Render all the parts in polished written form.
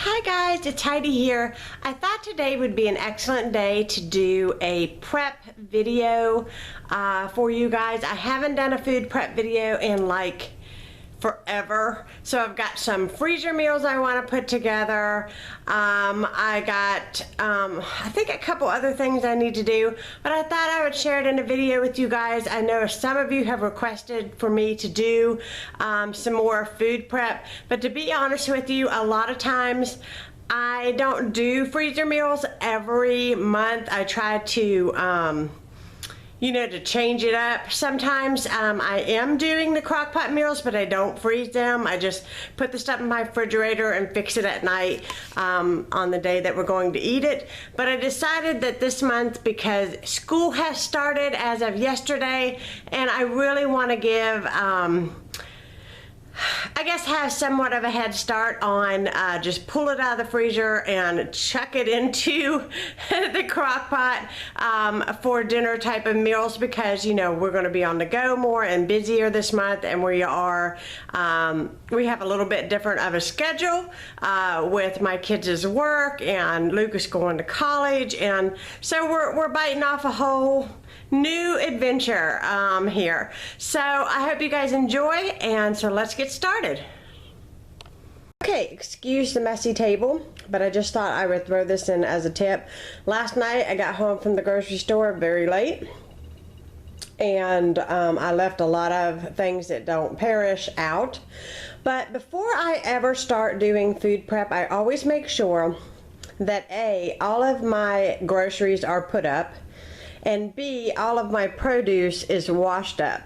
Hi guys, it's Heidi here. I thought today would be an excellent day to do a prep video for you guys. I haven't done a food prep video in like forever, so I've got some freezer meals I want to put together. I got I think a couple other things I need to do, but I thought I would share it in a video with you guys. I know some of you have requested for me to do some more food prep, but to be honest with you, a lot of times I don't do freezer meals every month. I try to you know, to change it up. Sometimes I am doing the crock pot meals, but I don't freeze them. I just put the stuff in my refrigerator and fix it at night on the day that we're going to eat it. But I decided that this month, because school has started as of yesterday, and I really want to give I guess have somewhat of a head start on just pull it out of the freezer and chuck it into the crock pot for dinner type of meals, because you know we're going to be on the go more and busier this month, and we are we have a little bit different of a schedule with my kids' work and Lucas going to college, and so we're biting off a whole new adventure here. So I hope you guys enjoy, and so let's get started. Okay, excuse the messy table, but I just thought I would throw this in as a tip. Last night I got home from the grocery store very late, and I left a lot of things that don't perish out. But before I ever start doing food prep, I always make sure that A, all of my groceries are put up, and B, all of my produce is washed up.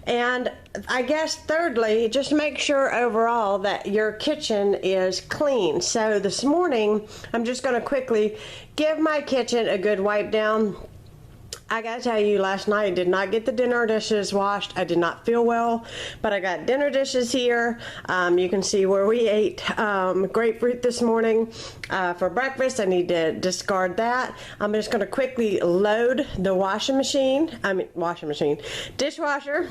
And I guess thirdly, just make sure overall that your kitchen is clean. So this morning, I'm just going to quickly give my kitchen a good wipe down. I gotta tell you, last night I did not get the dinner dishes washed. I did not feel well, but I got dinner dishes here. You can see where we ate grapefruit this morning for breakfast. I need to discard that. I'm just gonna quickly load the dishwasher.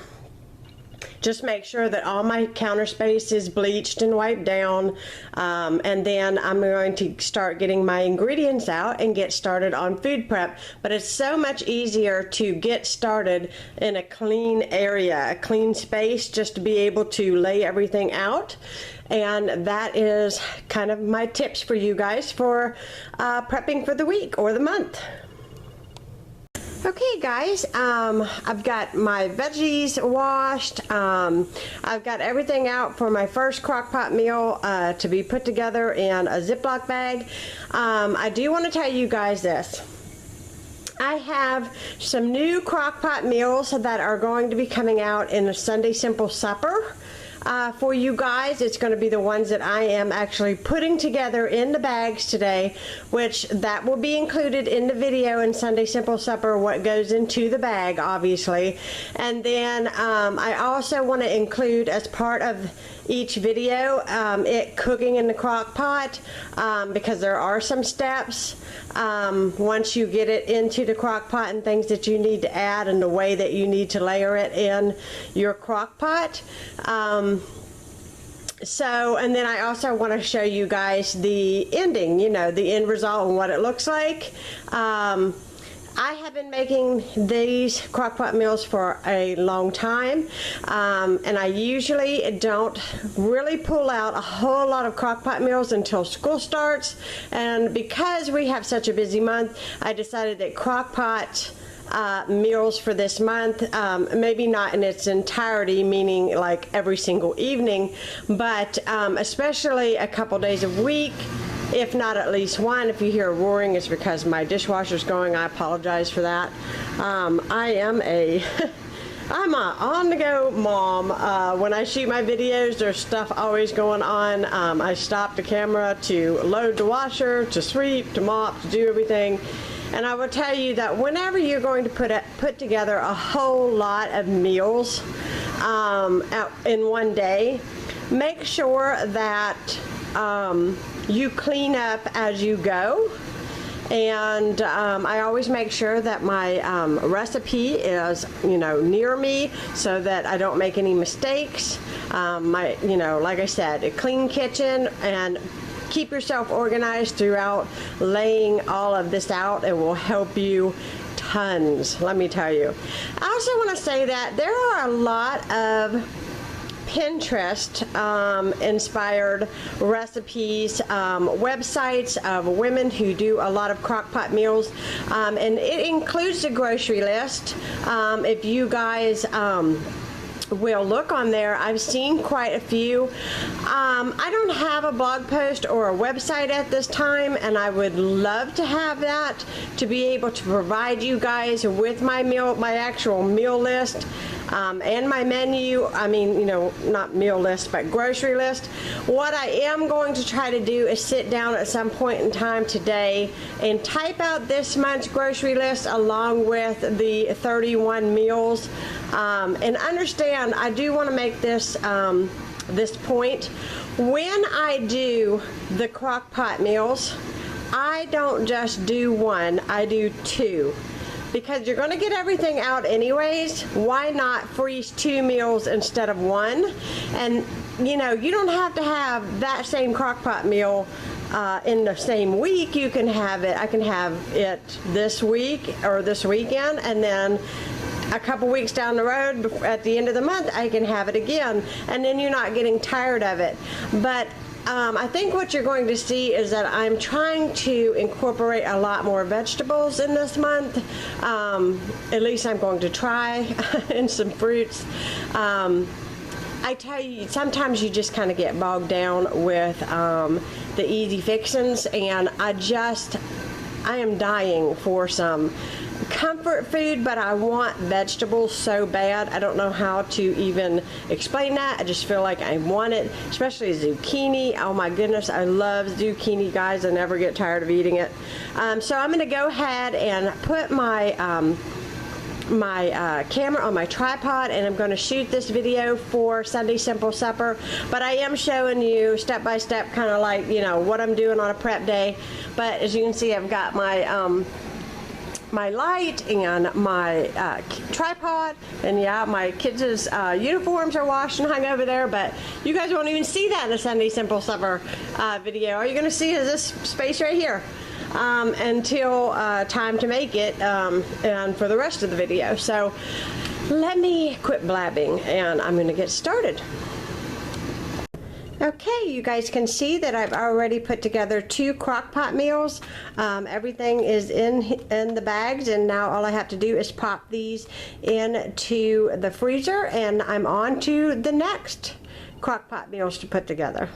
Just make sure that all my counter space is bleached and wiped down, and then I'm going to start getting my ingredients out and get started on food prep. But it's so much easier to get started in a clean area, a clean space, just to be able to lay everything out. And that is kind of my tips for you guys for prepping for the week or the month. Okay guys, I've got my veggies washed. I've got everything out for my first crock pot meal to be put together in a Ziploc bag. I do want to tell you guys this. I have some new crock pot meals that are going to be coming out in a Sunday Simple Supper. For you guys, it's going to be the ones that I am actually putting together in the bags today, which that will be included in the video in Sunday Simple Supper, what goes into the bag, obviously. And then I also want to include, as part of each video, it cooking in the crock pot, because there are some steps once you get it into the crock pot and things that you need to add and the way that you need to layer it in your crock pot. And then I also want to show you guys the ending, you know, the end result and what it looks like. I have been making these crock pot meals for a long time, and I usually don't really pull out a whole lot of crock pot meals until school starts. And because we have such a busy month, I decided that crock pot meals for this month, maybe not in its entirety, meaning like every single evening, but especially a couple days a week, if not at least one. If you hear roaring, it's because my dishwasher's going. I apologize for that. I am I'm a on-the-go mom. When I shoot my videos, there's stuff always going on. I stop the camera to load the washer, to sweep, to mop, to do everything. And I will tell you that whenever you're going to put together a whole lot of meals in one day, make sure that you clean up as you go. And I always make sure that my recipe is, you know, near me so that I don't make any mistakes. Like I said, a clean kitchen, and keep yourself organized throughout laying all of this out. It will help you tons, let me tell you. I also want to say that there are a lot of Pinterest inspired recipes, websites of women who do a lot of crock pot meals, and it includes a grocery list. If you guys will look on there, I've seen quite a few. I don't have a blog post or a website at this time, and I would love to have that to be able to provide you guys with my actual meal list. And my menu, I mean, you know, not meal list, but grocery list. What I am going to try to do is sit down at some point in time today and type out this month's grocery list along with the 31 meals. And understand, I do want to make this this point. When I do the crock pot meals, I don't just do one, I do two. Because you're going to get everything out anyways, why not freeze 2 meals instead of 1? And you know, you don't have to have that same crock pot meal in the same week. You can have it, I can have it this week or this weekend, and then a couple weeks down the road at the end of the month I can have it again, and then you're not getting tired of it. But I think what you're going to see is that I'm trying to incorporate a lot more vegetables in this month. At least I'm going to try, and some fruits. I tell you, sometimes you just kind of get bogged down with the easy fixins, and I am dying for some comfort food, but I want vegetables so bad. I don't know how to even explain that. I just feel like I want it, especially zucchini. Oh my goodness, I love zucchini, guys. I never get tired of eating it. So I'm going to go ahead and put my camera on my tripod, and I'm going to shoot this video for Sunday Simple Supper, but I am showing you step by step, kind of like, you know, what I'm doing on a prep day. But as you can see, I've got my my light and my tripod, and yeah, my kids' uniforms are washed and hung over there, but you guys won't even see that in a Sunday Simple Supper video. All you're going to see is this space right here until time to make it, and for the rest of the video. So let me quit blabbing and I'm going to get started. Okay, you guys can see that I've already put together 2 crock pot meals. Everything is in the bags, and now all I have to do is pop these into the freezer, and I'm on to the next crock pot meals to put together.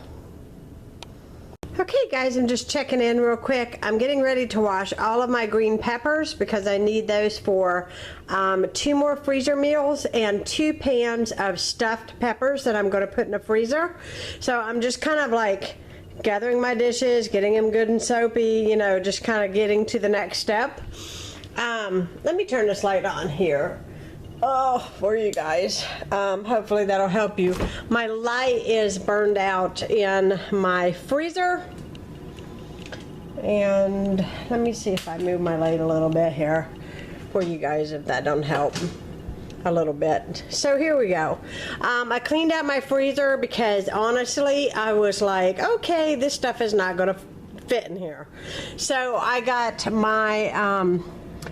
Okay guys, I'm just checking in real quick. I'm getting ready to wash all of my green peppers because I need those for 2 more freezer meals and 2 pans of stuffed peppers that I'm going to put in the freezer. So I'm just kind of like gathering my dishes, getting them good and soapy, you know, just kind of getting to the next step. Let me turn this light on here. Oh, for you guys. Hopefully that'll help you. My light is burned out in my freezer. And let me see if I move my light a little bit here for you guys, if that don't help a little bit. So here we go. I cleaned out my freezer because honestly, I was like, okay, this stuff is not going to fit in here. So I got my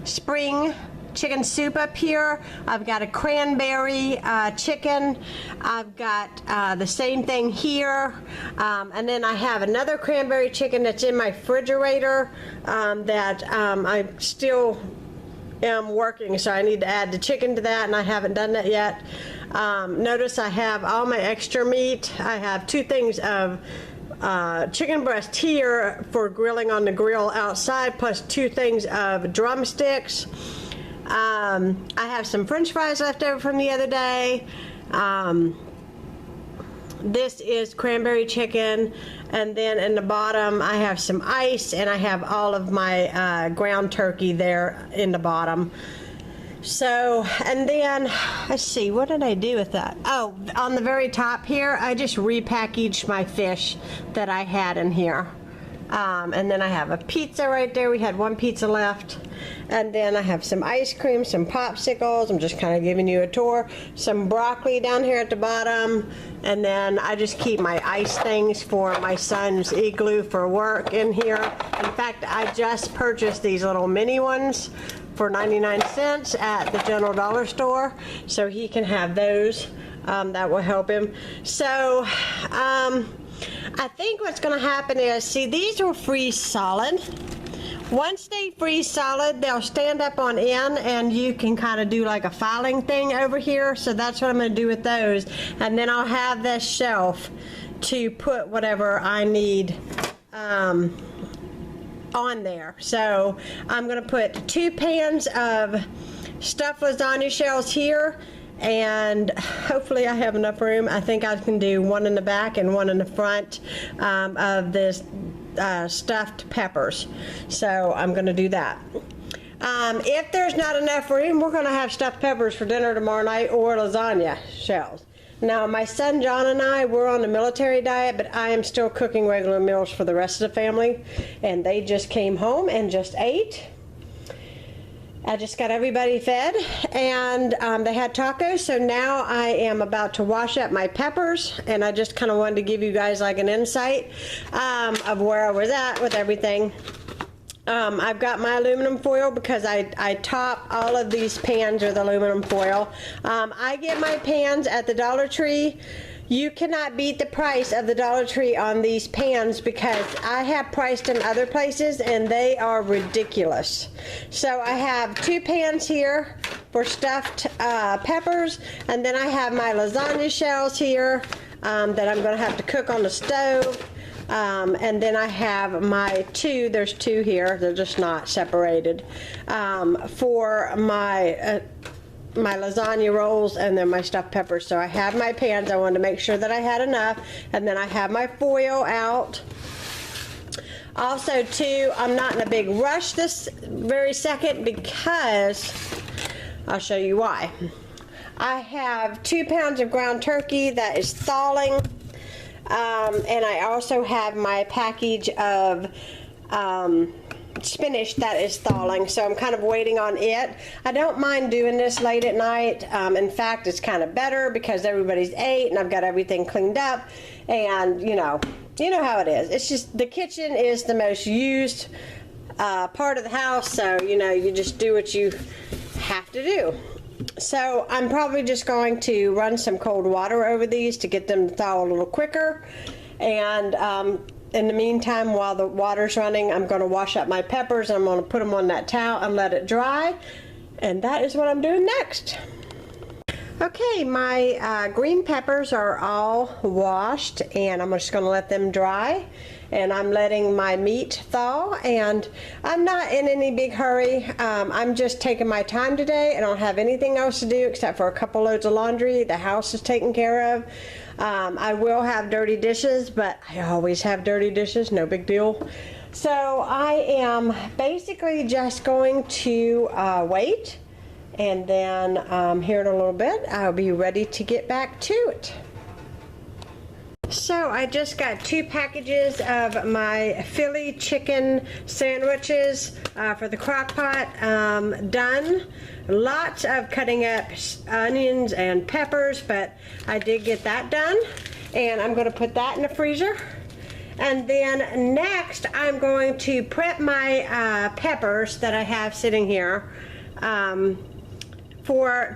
spring chicken soup up here. I've got a cranberry chicken. I've got the same thing here, and then I have another cranberry chicken that's in my refrigerator that I still am working, so I need to add the chicken to that, and I haven't done that yet. Notice I have all my extra meat. I have 2 things of chicken breast here for grilling on the grill outside, plus 2 things of drumsticks. I have some french fries left over from the other day. This is cranberry chicken, and then in the bottom I have some ice, and I have all of my ground turkey there in the bottom. So, and then let's see, what did I do with that? Oh, on the very top here, I just repackaged my fish that I had in here. And then I have a pizza right there. We had 1 pizza left. And then I have some ice cream, some popsicles. I'm just kind of giving you a tour. Some broccoli down here at the bottom. And then I just keep my ice things for my son's igloo for work in here. In fact, I just purchased these little mini ones for 99 cents at the General Dollar store. So he can have those. That will help him. So, I think what's going to happen is, see, these will freeze solid. Once they freeze solid, they'll stand up on end, and you can kind of do like a filing thing over here. So that's what I'm going to do with those. And then I'll have this shelf to put whatever I need on there. So I'm going to put 2 pans of stuffed lasagna shells here, and hopefully I have enough room. I think I can do one in the back and one in the front of this stuffed peppers. So I'm going to do that. If there's not enough room, we're going to have stuffed peppers for dinner tomorrow night, or lasagna shells. Now, my son John and I, we're on a military diet, but I am still cooking regular meals for the rest of the family, and they just came home and just ate. I just got everybody fed, and they had tacos, so now I am about to wash up my peppers, and I just kind of wanted to give you guys like an insight of where I was at with everything. I've got my aluminum foil because I top all of these pans with aluminum foil. I get my pans at the Dollar Tree. You cannot beat the price of the Dollar Tree on these pans, because I have priced in other places and they are ridiculous. So I have 2 pans here for stuffed peppers, and then I have my lasagna shells here that I'm going to have to cook on the stove. And then I have my there's 2 here, they're just not separated, for my lasagna rolls, and then my stuffed peppers. So I have my pans. I wanted to make sure that I had enough, and then I have my foil out. Also, too, I'm not in a big rush this very second, because I'll show you why. I have 2 pounds of ground turkey that is thawing, and I also have my package of spinach that is thawing, so I'm kind of waiting on it. I don't mind doing this late at night. In fact, it's kind of better because everybody's ate and I've got everything cleaned up, and you know how it is. It's just the kitchen is the most used part of the house, so you just do what you have to do. So I'm probably just going to run some cold water over these to get them to thaw a little quicker, and in the meantime, while the water's running, I'm going to wash up my peppers, and I'm going to put them on that towel and let it dry. And that is what I'm doing next. Okay, my green peppers are all washed, and I'm just going to let them dry. And I'm letting my meat thaw, and I'm not in any big hurry. I'm just taking my time today. I don't have anything else to do except for a couple loads of laundry. The house is taken care of. I will have dirty dishes, but I always have dirty dishes, no big deal. So I am basically just going to wait, and then here in a little bit I'll be ready to get back to it. So I just got 2 packages of my Philly chicken sandwiches for the crock pot done. Lots of cutting up onions and peppers, but I did get that done, and I'm going to put that in the freezer. And then next I'm going to prep my peppers that I have sitting here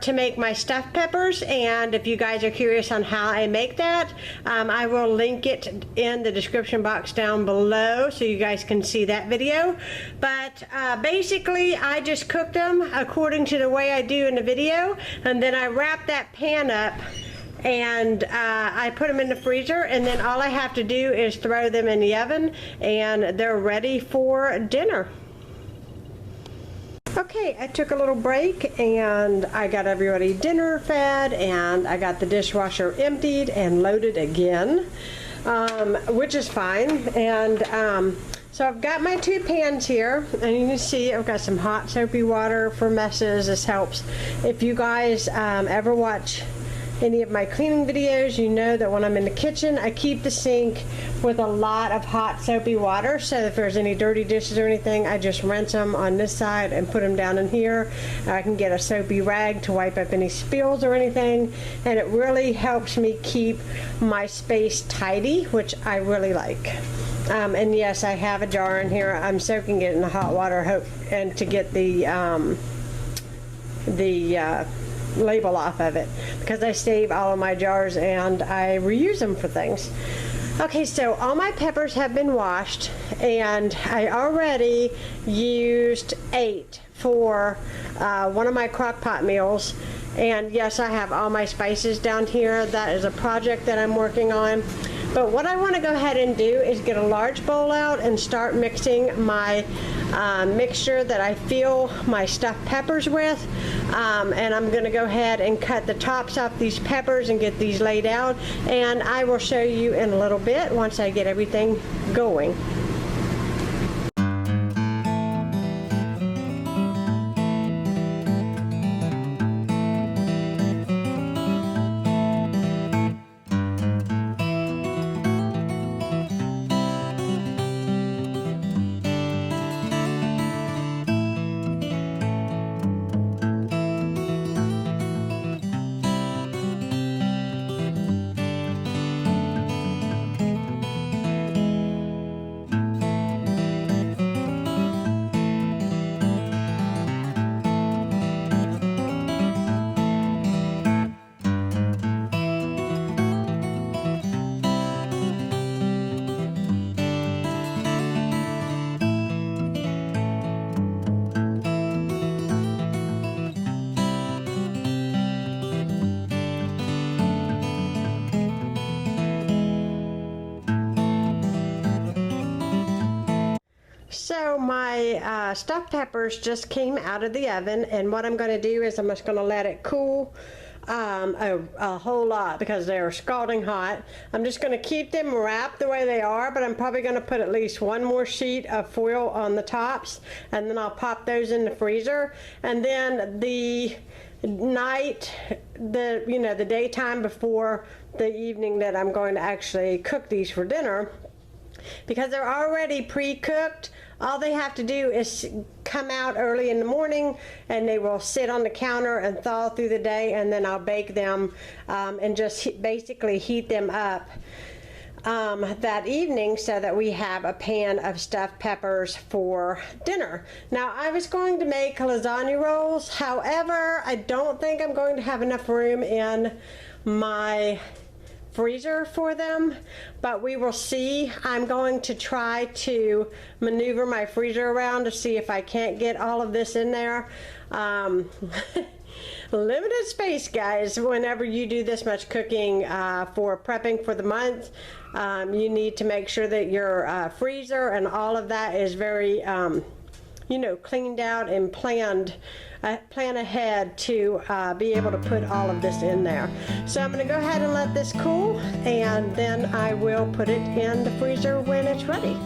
to make my stuffed peppers. And if you guys are curious on how I make that, I will link it in the description box down below so you guys can see that video. But basically I just cooked them according to the way I do in the video, and then I wrap that pan up, and I put them in the freezer, and then all I have to do is throw them in the oven, and they're ready for dinner. Okay, I took a little break, and I got everybody dinner fed, and I got the dishwasher emptied and loaded again, which is fine. And so I've got my 2 pans here, and you can see I've got some hot soapy water for messes. This helps. If you guys ever watch any of my cleaning videos, you know that when I'm in the kitchen, I keep the sink with a lot of hot soapy water, so if there's any dirty dishes or anything, I just rinse them on this side and put them down in here. I can get a soapy rag to wipe up any spills or anything, and it really helps me keep my space tidy, which I really like. And yes, I have a jar in here. I'm soaking it in the hot water and to get the label off of it, because I save all of my jars and I reuse them for things. Okay, so all my peppers have been washed, and I already used 8 for one of my crock pot meals. And yes, I have all my spices down here. That is a project that I'm working on. But what I want to go ahead and do is get a large bowl out and start mixing my mixture that I fill my stuffed peppers with. And I'm going to go ahead and cut the tops off these peppers and get these laid out. And I will show you in a little bit once I get everything going. So my stuffed peppers just came out of the oven, and what I'm going to do is I'm just going to let it cool a whole lot because they're scalding hot. I'm just going to keep them wrapped the way they are, but I'm probably going to put at least one more sheet of foil on the tops, and then I'll pop those in the freezer. And then the night, the daytime before the evening that I'm going to actually cook these for dinner, because they're already pre-cooked, all they have to do is come out early in the morning, and they will sit on the counter and thaw through the day, and then I'll bake them and just basically heat them up that evening so that we have a pan of stuffed peppers for dinner. Now, I was going to make lasagna rolls. However, I don't think I'm going to have enough room in my freezer for them, but we will see. I'm going to try to maneuver my freezer around to see if I can't get all of this in there. Limited space, guys. Whenever you do this much cooking for prepping for the month, you need to make sure that your freezer and all of that is very cleaned out and plan ahead to be able to put all of this in there. So I'm going to go ahead and let this cool, and then I will put it in the freezer when it's ready.